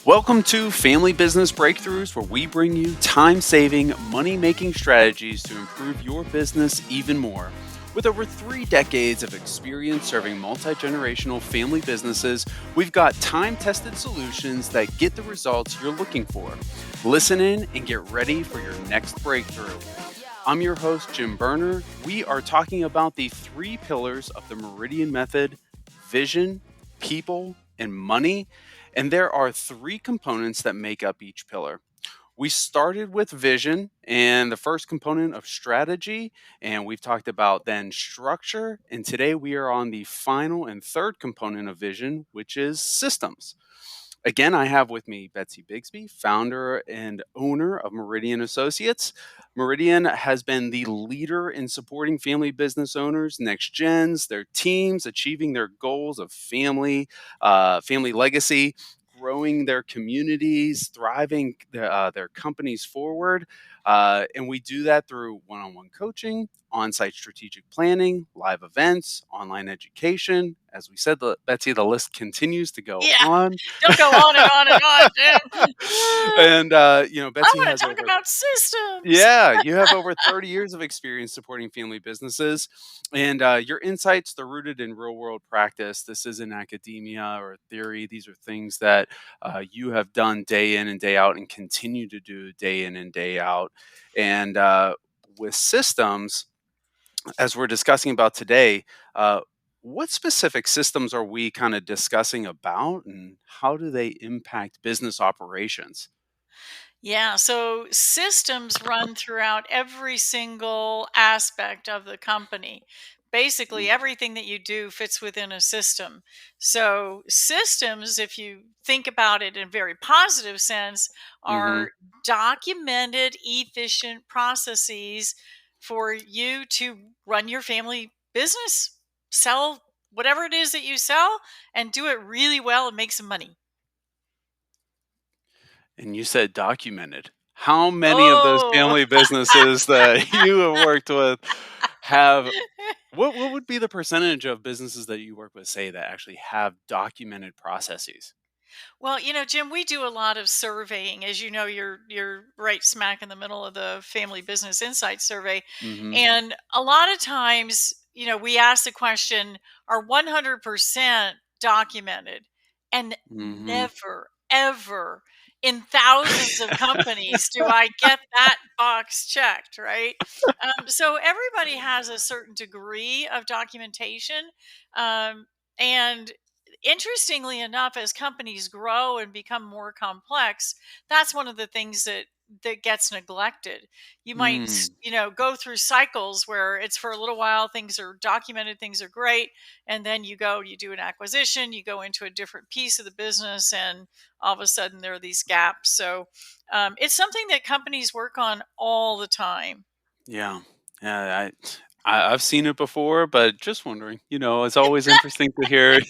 Welcome to Family Business Breakthroughs, where we bring you time-saving, money-making strategies to improve your business even more. With over 3 decades of experience serving multi-generational family businesses, we've got time-tested solutions that get the results you're looking for. Listen in and get ready for your next breakthrough. I'm your host, Jim Berner. We are talking about the 3 pillars of the Meridian Method: vision, people, and money. And there are 3 components that make up each pillar. We started with vision and the first component of strategy, and we've talked about then structure. And today we are on the final and third component of vision, which is systems. Again, I have with me Betsi Bixby, founder and owner of Meridian Associates. Meridian has been the leader in supporting family business owners, next gens, their teams, achieving their goals of family legacy, growing their communities, thriving their companies forward. And we do that through one-on-one coaching, on-site strategic planning, live events, online education. As we said, Betsy, the list continues to go Yeah, on. don't go on and on and on, Jim. And, I Betsy want has to talk over about systems. yeah, you have over 30 years of experience supporting family businesses, and your insights, they're rooted in real world practice. This isn't academia or theory. These are things that you have done day in and day out and continue to do day in and day out. And with systems, as we're discussing about today, what specific systems are we kind of discussing about, and how do they impact business operations? Yeah, so systems run throughout every single aspect of the company. Basically, Mm, everything that you do fits within a system. So, systems, if you think about it in a very positive sense, Mm-hmm. are documented, efficient processes for you to run your family business, sell whatever it is that you sell, and do it really well and make some money. And you said documented. How many of those Oh, family businesses that you have worked with have what would be the percentage of businesses that you work with, say, that actually have documented processes? well, Jim, we do a lot of surveying. As you know, you're right smack in the middle of the Family Business Insight survey, Mhm. and a lot of times, we ask the question: Are 100% documented? And Mhm. never, ever in thousands of companies do I get that box checked. Right? So everybody has a certain degree of documentation, um, and interestingly enough, as companies grow and become more complex, that's one of the things that gets neglected. You might Mm. go through cycles where it's for a little while things are documented, things are great, and then you do an acquisition, you go into a different piece of the business, and all of a sudden there are these gaps. So it's something that companies work on all the time. Yeah. Yeah, I've seen it before, but just wondering, it's always interesting to hear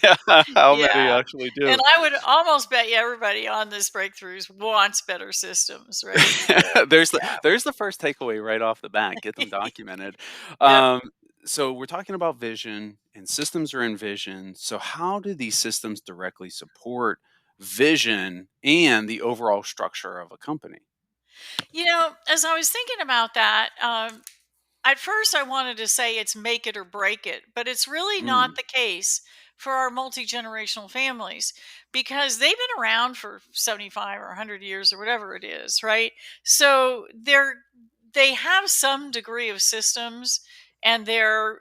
how many Yeah. actually And do. I would almost bet you everybody on this breakthroughs wants better systems, right? there's the Yeah. there's the first takeaway right off the bat. Get them documented. Yep. Um, so we're talking about vision, and systems are in vision. So how do these systems directly support vision and the overall structure of a company? As I was thinking about that, at first I wanted to say it's make it or break it, but it's really not Mm, the case for our multi generational families because they've been around for 75 or 100 years or whatever it is, right? So they have some degree of systems and they're,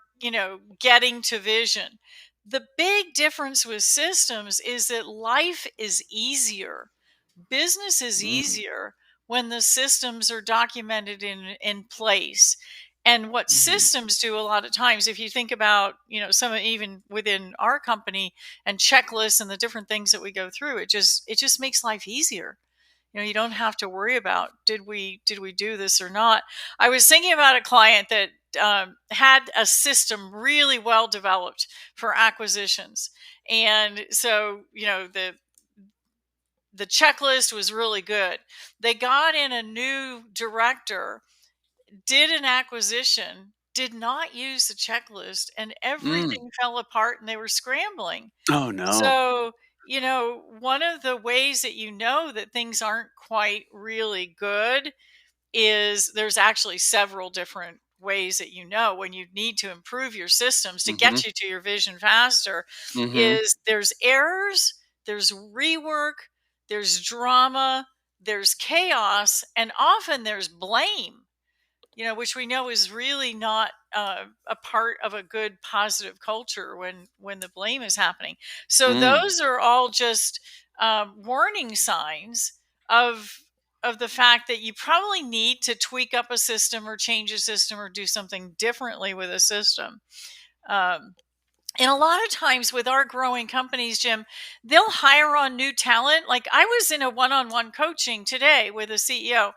getting to vision. The big difference with systems is that life is easier. Business is mm, easier when the systems are documented in place. And what mm. systems do a lot of times, if you think about, some even within our company and checklists and the different things that we go through, it just makes life easier. You don't have to worry about did we do this or not. I was thinking about a client that had a system really well developed for acquisitions, and so the checklist was really good. They got in a new director, did an acquisition, did not use the checklist, and Mm. everything fell apart and they were scrambling. Oh no. So, one of the ways that that things aren't quite really good is there's actually several different ways that when you need to improve your systems to Mhm. get you to your vision faster Mhm. is there's errors, there's rework, there's drama, there's chaos, and often there's blame, which we know is really not a part of a good positive culture when the blame is happening. So Mm. those are all just warning signs of the fact that you probably need to tweak up a system or change a system or do something differently with a system. Um, and a lot of times with our growing companies, Jim, they'll hire on new talent. Like I was in a one on one coaching today with a CEO,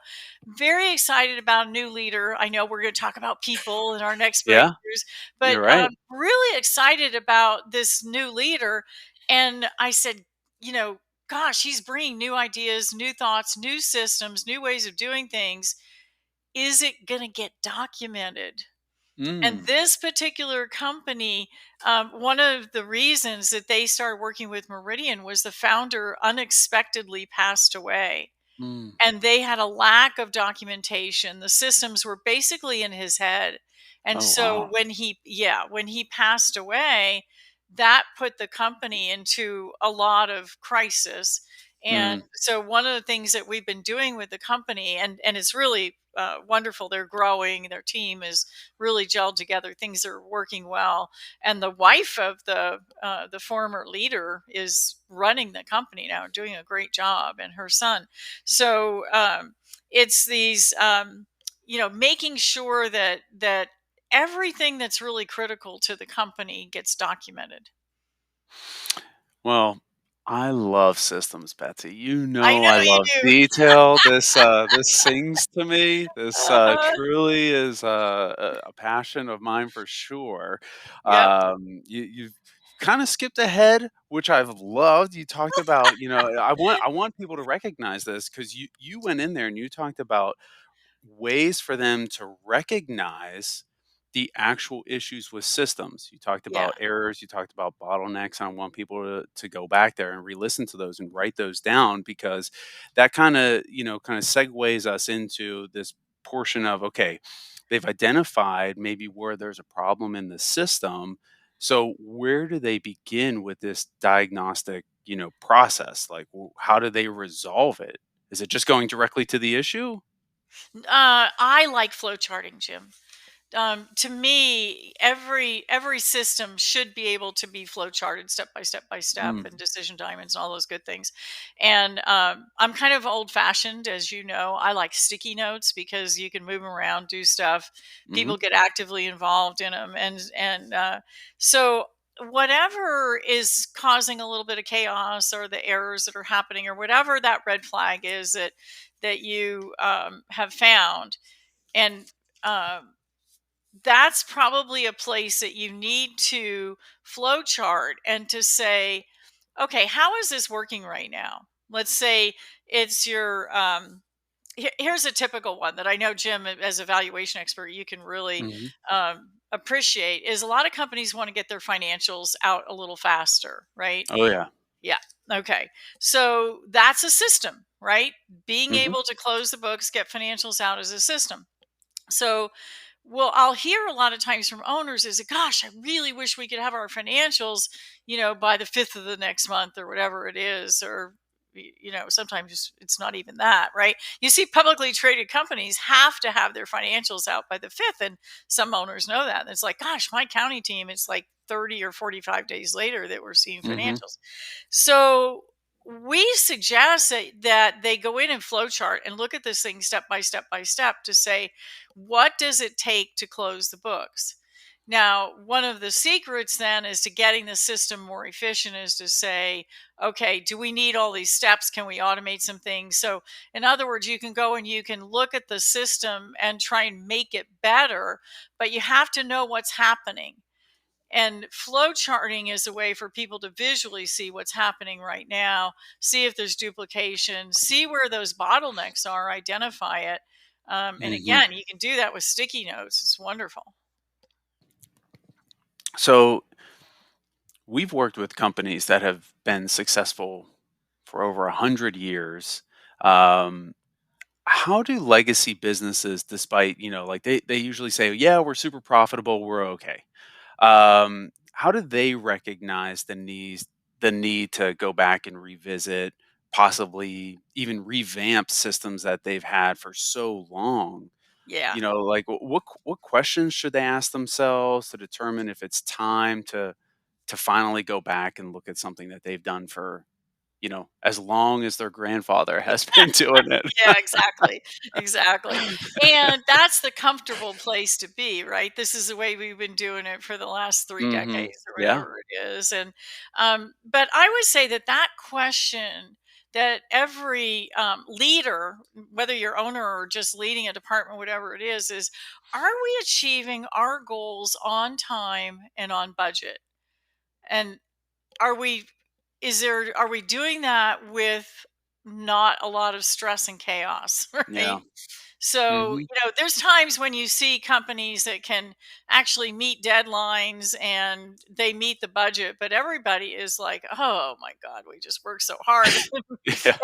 very excited about a new leader. I know we're going to talk about people in our next Yeah, breakthroughs, but you're right. really excited about this new leader. And I said, you know, gosh, he's bringing new ideas, new thoughts, new systems, new ways of doing things. Is it going to get documented? And Mm. this particular company, one of the reasons that they started working with Meridian was the founder unexpectedly passed away. Mm. And they had a lack of documentation. The systems were basically in his head. And Oh, so wow. when he passed away, that put the company into a lot of crisis. And Mm. so one of the things that we've been doing with the company, and it's really wonderful. They're growing. Their team is really gelled together. Things are working well. And the wife of the former leader is running the company now, doing a great job, and her son. So it's these, making sure that everything that's really critical to the company gets documented. Well, I love systems, Betsy. You I know know I you love do. detail. This sings to me. This Uh-huh. truly is a passion of mine for sure. Yep. You've kind of skipped ahead, which I've loved. You talked about, I want people to recognize this because you went in there and you talked about ways for them to recognize the actual issues with systems. You talked Yeah. about errors, you talked about bottlenecks. I want people to go back there and re-listen to those and write those down because that kind of segues us into this portion of okay, they've identified maybe where there's a problem in the system. So where do they begin with this diagnostic, process? Like how do they resolve it? Is it just going directly to the issue? I like flow charting, Jim. To me, every system should be able to be flow charted step by step by step, Mm. and decision diamonds and all those good things. And I'm kind of old fashioned, as you know. I like sticky notes because you can move 'em around, do stuff. Mhm. People get actively involved in them, and so whatever is causing a little bit of chaos or the errors that are happening or whatever that red flag is that you have found, and um, that's probably a place that you need to flow chart and to say, okay, how is this working right now? Let's say it's your here's a typical one that I know, Jim, as a valuation expert, you can really Mhm. appreciate is a lot of companies want to get their financials out a little faster, right? Oh, yeah. Yeah. Okay. So that's a system, right? Being Mhm. able to close the books, get financials out is a system. So, well, I'll hear a lot of times from owners is, gosh, I really wish we could have our financials, by the 5th of the next month or whatever it is. Or, sometimes it's not even that, right? You see publicly traded companies have to have their financials out by the 5th. And some owners know that. And it's like, gosh, my county team, it's like 30 or 45 days later that we're seeing Mhm. financials. So we suggest that they go in and flowchart and look at this thing step by step by step to say, what does it take to close the books? Now, one of the secrets then is to getting the system more efficient is to say, okay, do we need all these steps? Can we automate some things? So, in other words, you can go and you can look at the system and try and make it better, but you have to know what's happening. And flow charting is a way for people to visually see what's happening right now, see if there's duplication, see where those bottlenecks are, identify it. And Mhm. again, you can do that with sticky notes. It's wonderful. So we've worked with companies that have been successful for over 100 years. Um, how do legacy businesses, despite, like they usually say, yeah, we're super profitable, we're okay. How do they recognize the need to go back and revisit, possibly even revamp systems that they've had for so long? Yeah. Like what questions should they ask themselves to determine if it's time to finally go back and look at something that they've done for, as long as their grandfather has been doing it. Yeah, exactly. Exactly. And that's the comfortable place to be, right? This is the way we've been doing it for the last 3 Mhm. decades or Yeah. whatever it is. And but I would say that that question that every leader, whether you're owner or just leading a department, whatever it is are we achieving our goals on time and on budget? And are we are we doing that with not a lot of stress and chaos, Yeah. right? So, Mhm. there's times when you see companies that can actually meet deadlines and they meet the budget, but everybody is like, oh my God, we just work so hard. Yeah.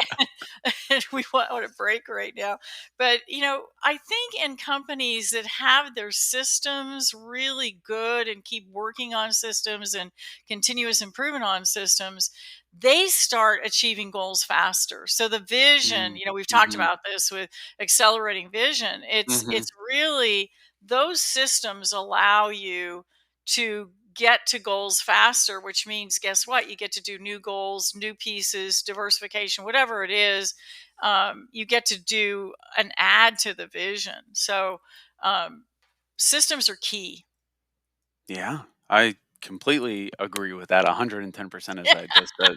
And we want a break right now. But, I think in companies that have their systems really good and keep working on systems and continuous improvement on systems, they start achieving goals faster. So the vision, Mm. we've talked Mhm. about this with accelerating vision. Mhm. It's really those systems allow you to get to goals faster, which means guess what? You get to do new goals, new pieces, diversification, whatever it is. You get to do an add to the vision. So um, systems are key. Yeah, I completely agree with that 110%, as I just said.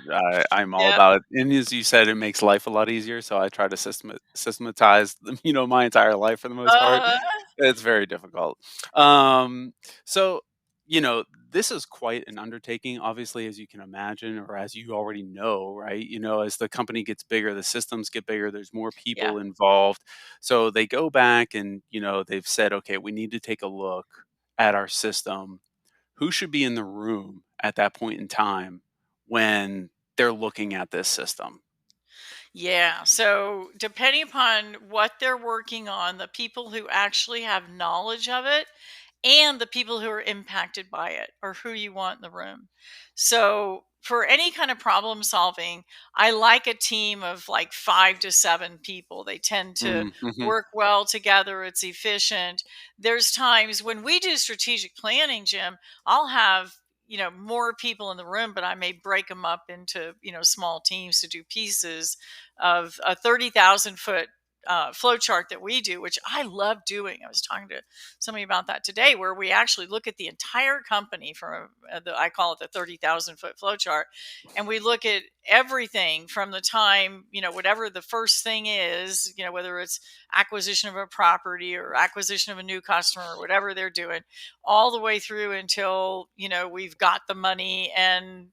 I'm all Yeah. about it. And as you said, it makes life a lot easier. So I try to systematize, my entire life for the most part. Uh, It's very difficult. Um, so, this is quite an undertaking, obviously, as you can imagine, or as you already know, right? As the company gets bigger, the systems get bigger, there's more yeah. people involved. So they go back and, they've said, okay, we need to take a look at our system. Who should be in the room at that point in time when they're looking at this system? Yeah. So, depending upon what they're working on, the people who actually have knowledge of it and the people who are impacted by it or who you want in the room. So, for any kind of problem solving, I like a team of like 5 to 7 people. They tend to Mm, mhm. work well together, it's efficient. There's times when we do strategic planning, Jim, I'll have more people in the room, but I may break them up into small teams to do pieces of a 30,000 foot flow chart that we do, which I love doing. I was talking to somebody about that today, where we actually look at the entire company from I call it the 30,000 foot flow chart, and we look at everything from the time whatever the first thing is, whether it's acquisition of a property or acquisition of a new customer or whatever they're doing, all the way through until we've got the money and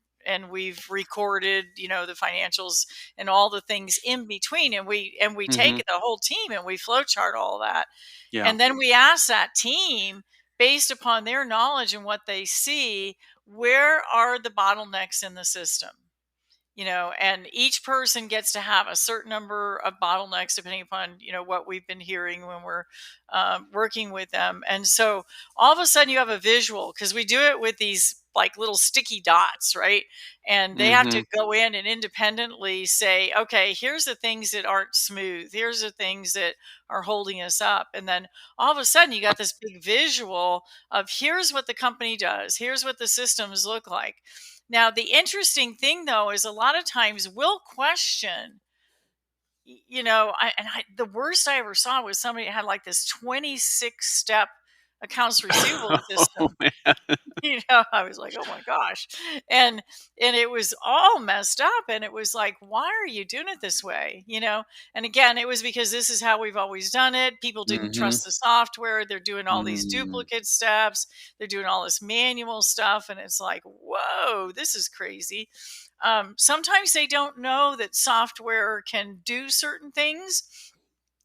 we've recorded the financials and all the things in between, and we take Mhm. the whole team and we flow chart all that, Yeah. and then we ask that team, based upon their knowledge and what they see, where are the bottlenecks in the system? And each person gets to have a certain number of bottlenecks depending upon what we've been hearing when we're working with them. And so all of a sudden you have a visual, because we do it with these like little sticky dots, right? And they have to Mhm. go in and independently say, okay, here's the things that aren't smooth, here's the things that are holding us up. And then all of a sudden you got this big visual of here's what the company does, here's what the systems look like. Now, the interesting thing though is a lot of times we'll question, the worst I ever saw was somebody that had like this 26 step accounts receivable Oh, system. man. I was like, oh my gosh. And it was all messed up, and it was like, why are you doing it this way? And again, it was because this is how we've always done it. People didn't Mhm. trust the software. They're doing all these Mm. duplicate steps. They're doing all this manual stuff, and it's like, whoa, this is crazy. Sometimes they don't know that software can do certain things,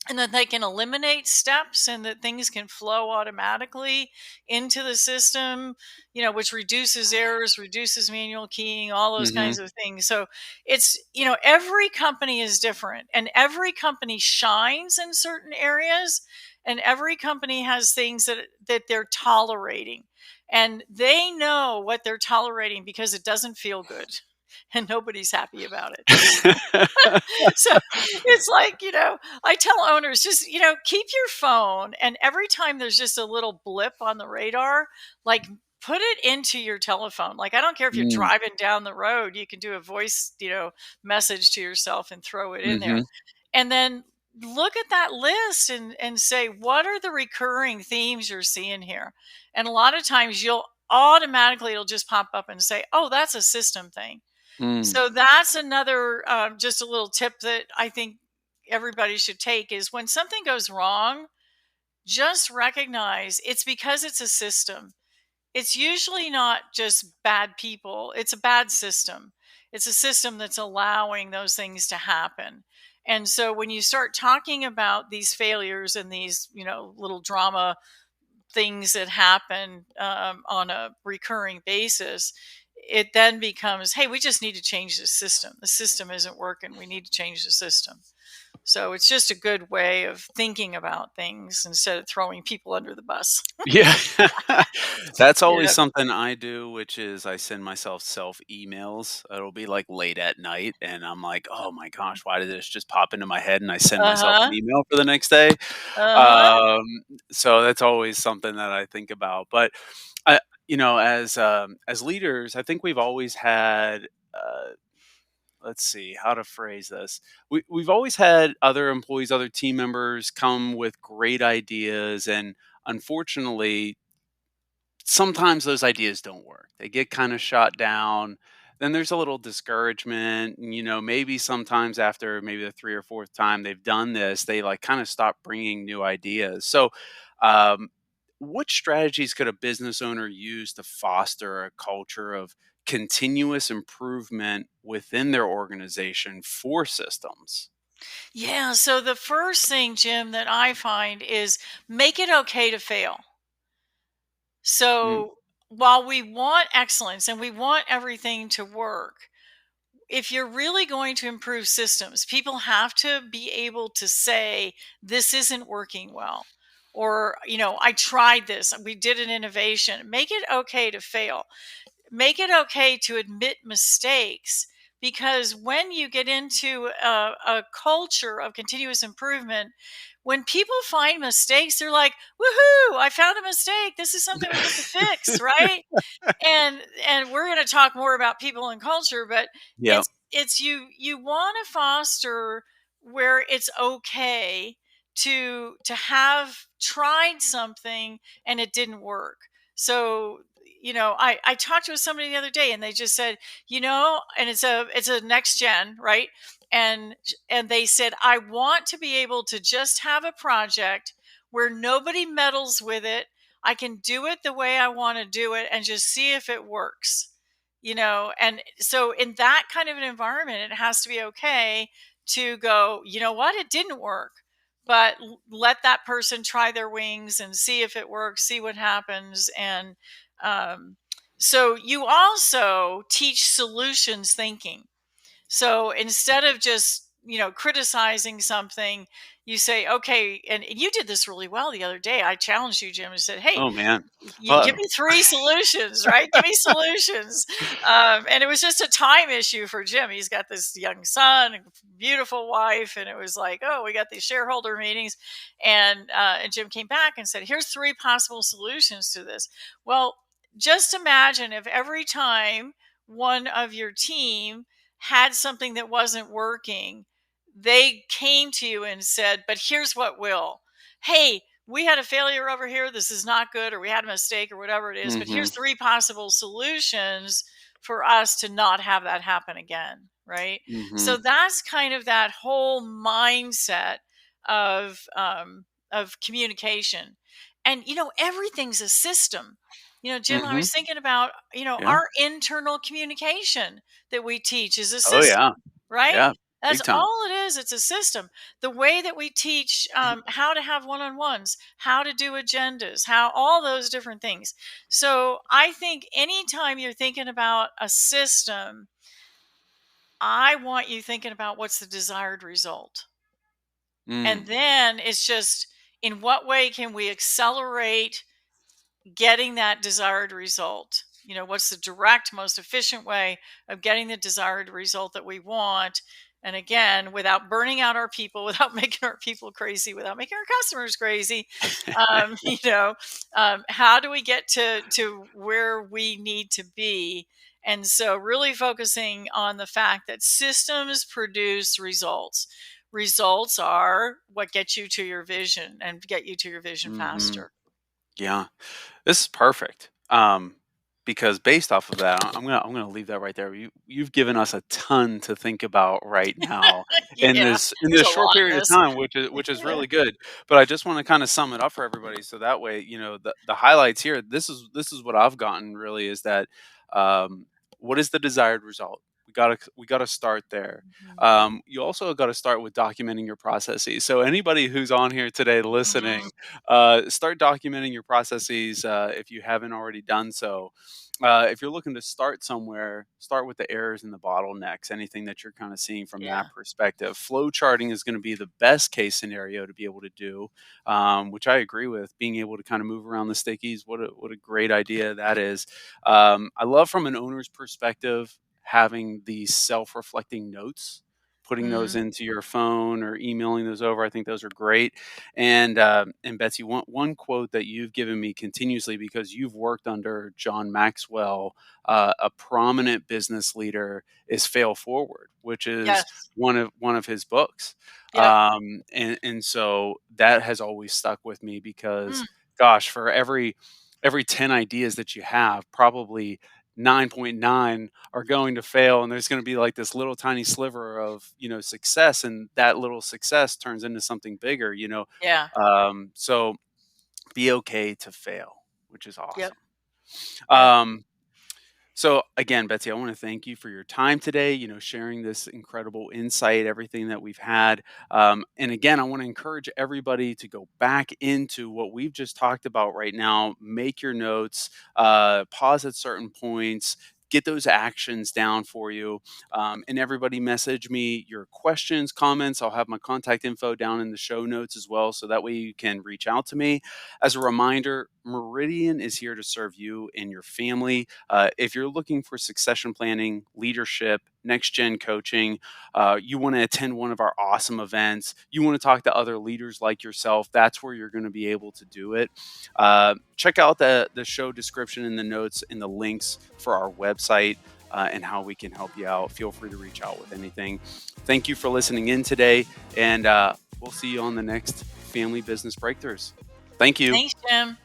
and that they can eliminate steps and that things can flow automatically into the system, which reduces errors, reduces manual keying, all those Mhm. kinds of things. So it's, every company is different and every company shines in certain areas, and every company has things that they're tolerating, and they know what they're tolerating because it doesn't feel good and nobody's happy about it. So it's like, I tell owners, just, keep your phone, and every time there's just a little blip on the radar, like, put it into your telephone. Like, I don't care if you're Mm. driving down the road, you can do a voice, message to yourself and throw it in there. Mhm. And then look at that list and say, what are the recurring themes you're seeing here? And a lot of times it'll just pop up and say, oh, that's a system thing. Mm. So that's another, just a little tip that I think everybody should take is when something goes wrong, just recognize it's because it's a system. It's usually not just bad people, it's a bad system. It's a system that's allowing those things to happen. And so when you start talking about these failures and these, little drama things that happen, on a recurring basis, it then becomes, hey, we just need to change the system. The system isn't working. We need to change the system. So it's just a good way of thinking about things instead of throwing people under the bus. Yeah. That's always Yeah. something I do, which is I send myself self emails. It'll be like late at night and I'm like, "Oh my gosh, why did this just pop into my head?" And I send Uh myself an huh. email for the next day. Uh huh. Um, so that's always something that I think about. But I, as leaders, I think we've always had let's see how to phrase this. We've always had other employees, other team members come with great ideas, and unfortunately, sometimes those ideas don't work. They get kind of shot down. Then there's a little discouragement. And, maybe sometimes after maybe the third or fourth time they've done this, they like kind of stop bringing new ideas. So, um, what strategies could a business owner use to foster a culture of continuous improvement within their organization for systems? Yeah. So the first thing, Jim, that I find is make it okay to fail. Mm, So while we want excellence and we want everything to work, if you're really going to improve systems, people have to be able to say, this isn't working well. Or, I tried this, we did an innovation. Make it okay to fail. Make it okay to admit mistakes, because when you get into a culture of continuous improvement, when people find mistakes, they're like, woohoo, I found a mistake. This is something we get to fix, right? And we're going to talk more about people and culture, but yeah. it's you want to foster where it's okay to have tried something and it didn't work. So, I talked with somebody the other day and they just said, and it's a next gen, right? And they said, I want to be able to just have a project where nobody meddles with it. I can do it the way I want to do it and just see if it works. And so in that kind of an environment, it has to be okay to go, you know what, it didn't work. But let that person try their wings and see if it works, see what happens. And um, so you also teach solutions thinking. So instead of just, criticizing something, you say, okay, and you did this really well the other day. I challenged you, Jim, and said, hey, Oh man. you give Uh, me three solutions, right? Give me solutions. And it was just a time issue for Jim. He's got this young son, a beautiful wife, and it was like, oh, we got these shareholder meetings, and Jim came back and said, here's three possible solutions to this. Well, just imagine if every time one of your team had something that wasn't working, they came to you and said, but here's what will. Hey, we had a failure over here. This is not good, or we had a mistake, or whatever it is. But mhm. here's three possible solutions for us to not have that happen again. Right. So Mhm. that's kind of that whole mindset of communication. And everything's a system. Jim, I Mhm. was thinking about Yeah. our internal communication that we teach is a Oh system, yeah. right? Yeah. That's Big time. all it is. It's a system. The way that we teach how to have one-on-ones, how to do agendas, how all those different things. So I think anytime you're thinking about a system, I want you thinking about what's the desired result. And Mm. then it's just, in what way can we accelerate getting that desired result? What's the direct, most efficient way of getting the desired result that we want? And again, without burning out our people, without making our people crazy, without making our customers crazy, um, you know, how do we get to where we need to be? And so, really focusing on the fact that systems produce results. Results are what get you to your vision and get you to your vision Mhm. faster. Yeah. This is perfect. Because based off of that, I'm gonna leave that right there. You've given us a ton to think about right now in Yeah, this there's a short lot in period of this. time, which is really good. But I just want to kind of sum it up for everybody, so that way, the highlights here. This is what I've gotten really is that, um, what is the desired result? We gotta start there. Mhm, You also got to start with documenting your processes. So anybody who's on here today mhm. listening, start documenting your processes if you haven't already done so. If you're looking to start somewhere, start with the errors and the bottlenecks, anything that you're kind of seeing from Yeah, that perspective. Flow charting is going to be the best case scenario to be able to do, which I agree with. Being able to kind of move around the stickies, what a great idea that is. I love from an owner's perspective having these self-reflecting notes, putting those mhm, into your phone or emailing those over. I think those are great. And Betsy, one quote that you've given me continuously because you've worked under John Maxwell, a prominent business leader, is "fail forward," which is yes, one of his books. yep, And so that has always stuck with me because, mm, gosh, for every 10 ideas that you have, probably 9.9 are going to fail, and there's going to be like this little tiny sliver of success, and that little success turns into something bigger. yeah, So be okay to fail, which is yep, awesome. yep. um so again, Betsy, I want to thank you for your time today, sharing this incredible insight, everything that we've had. And again, I want to encourage everybody to go back into what we've just talked about right now, make your notes, pause at certain points, get those actions down for you. And everybody message me your questions, comments. I'll have my contact info down in the show notes as well. So that way you can reach out to me. As a reminder, Meridian is here to serve you and your family. If you're looking for succession planning, leadership, next gen coaching, you want to attend one of our awesome events, you want to talk to other leaders like yourself, that's where you're going to be able to do it. Check out the show description and the notes and the links for our website. And how we can help you out. Feel free to reach out with anything. Thank you for listening in today, and we'll see you on the next Family Business Breakthroughs. Thank you. Thanks, Jim.